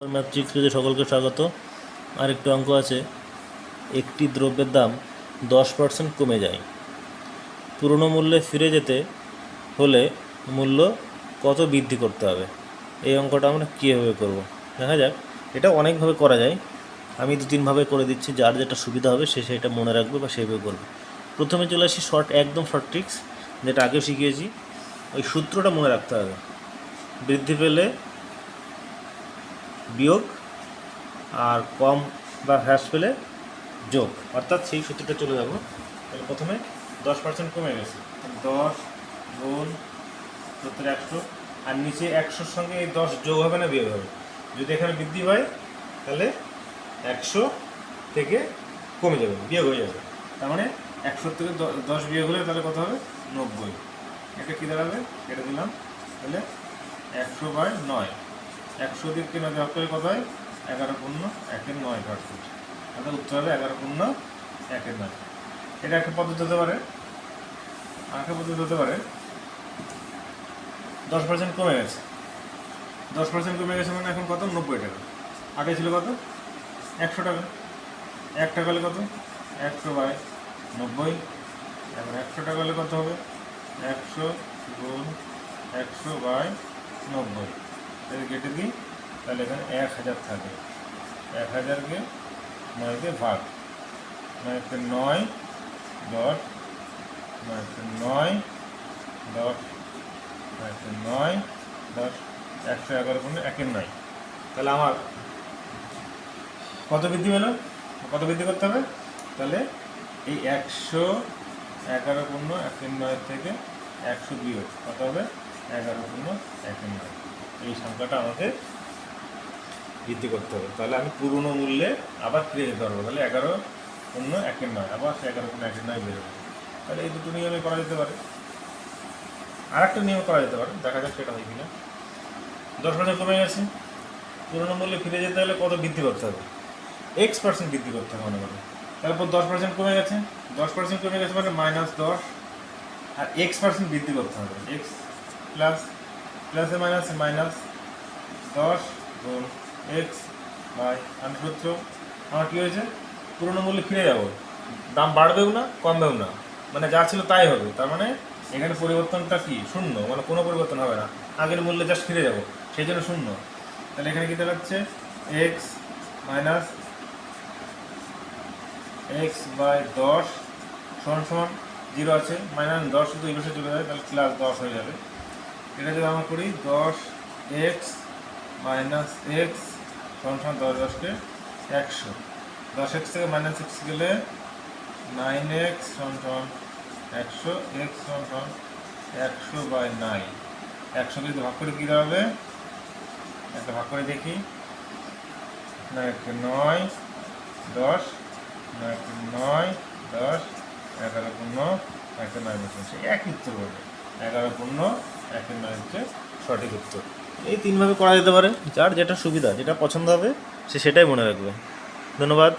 ম্যাথট্রিক্স পেজে সকলকে স্বাগত। আরেকটি অঙ্ক আছে, একটি দ্রব্যের দাম 10% কমে যায়। পুরনো মূল্যে ফিরে যেতে হলে মূল্য কত বৃদ্ধি করতে হবে? এই অঙ্কটা আমরা কীভাবে করব দেখা যাক। এটা অনেকভাবে করা যায়, আমি 2-3ভাবে করে দিচ্ছি, যার যেটা সুবিধা হবে সে সেটা মনে রাখবে বা সেইভাবে করবে। প্রথমে চলে আসি একদম শর্ট ট্রিক্স, যেটা আগেও শিখিয়েছি। ওই সূত্রটা মনে রাখতে হবে, বৃদ্ধি পেলে বিয়োগ আর কম বা হ্রাস পেলে যোগ, অর্থাৎ সেই সূত্রটা চলে যাব। তাহলে প্রথমে 10% কমে গেছে, 10 গুণ 70 100, আর নিচে 100-র সঙ্গে এই 10 যোগ হবে না বিয়োগ হবে? যদি এখানে বৃদ্ধি হয় তাহলে 100 থেকে কমে যাবে, বিয়োগ হয়ে যাবে। তার মানে 100 থেকে 10 বিয়োগ হলে তাহলে কত হবে? 90। এটা কী দাঁড়াবে? কেটে দিলাম, তাহলে 100/9। 100 দিয়ে 3 ভাগ করলে কত হয়? 11/9%। অর্থাৎ উত্তর হবে 11/9। এটা একটা পদ্ধতি হতে পারে। আরেকটা পদ্ধতি হতে পারে, 10% কমে গেছে। 10% কমে গেছে মানে এখন কত? 90 টাকা। আগে ছিল কত? 100 টাকা। 1 টাকা হলে কত? 100/90। এখন 100 টাকা হলে কত হবে? 100 গুণ 100/90। তাহলে কেটে দিই, তাহলে এখানে 1000 থাকে। 1000কে 9 ভাগ, 9 10 9 10 9 10 111 গুণ 1/9। তাহলে আমার কত বৃদ্ধি পেল? কত বৃদ্ধি করতে হবে? তাহলে এই 111 গুণ 1/9 থেকে 100 বিয়োগ কত হবে? 11 গুণ 1/9। এই সংখ্যাটা আমাকে বৃদ্ধি করতে হবে। তাহলে আমি পুরনো মূল্যে আবার ফিরে যেতে পারবো। তাহলে 11 গুণ 1/9, আবার সে 11 গুণ 1/9 বেরোবে। তাহলে এই দুটো নিয়মে করা যেতে পারে। আর একটা নিয়ম করা যেতে পারে, দেখা যাক সেটা হয় কিনা। 10% কমে গেছে, পুরনো মূল্যে ফিরে যেতে হলে কত বৃদ্ধি করতে হবে? X% বৃদ্ধি করতে হবে মনে করো। তারপর 10% কমে গেছে, 10% কমে গেছে মানে -10, আর X% বৃদ্ধি করতে হবে। X প্লাস প্লাসে মাইনাসে মাইনাস 10 গুণ X/170। আমার কী হয়েছে? পুরনো মূল্যে ফিরে যাব, দাম বাড়বেও না কমবেও না, মানে যা ছিল তাই হবে। তার মানে এখানে পরিবর্তনটা কি? শূন্য, মানে কোনো পরিবর্তন হবে না, আগের মূল্যে জাস্ট ফিরে যাব, সেই জন্য শূন্য। তাহলে এখানে কী দাঁড়াচ্ছে? X মাইনাস X/10 সমান 0 আছে, -10 শুধু এই বসে চলে যাবে, তাহলে +10 হয়ে যাবে। এটা যদি আমরা করি 10x মাইনাস x সমান 10 10কে 100। 10x থেকে -x গেলে 9x সমান 100, x সমান 100/9। 100 যদি ভাগ করে কী দাঁড়াবে? একটা ভাগ করে দেখি, 9 10 9 10 11 গুণ 1/9, সেই একই উত্তর হবে। 11 গুণ 1/9 হচ্ছে সঠিক উত্তর। এই 3ভাবে করা যেতে পারে, যার যেটা সুবিধা, যেটা পছন্দ হবে সে সেটাই মনে রাখবে। ধন্যবাদ।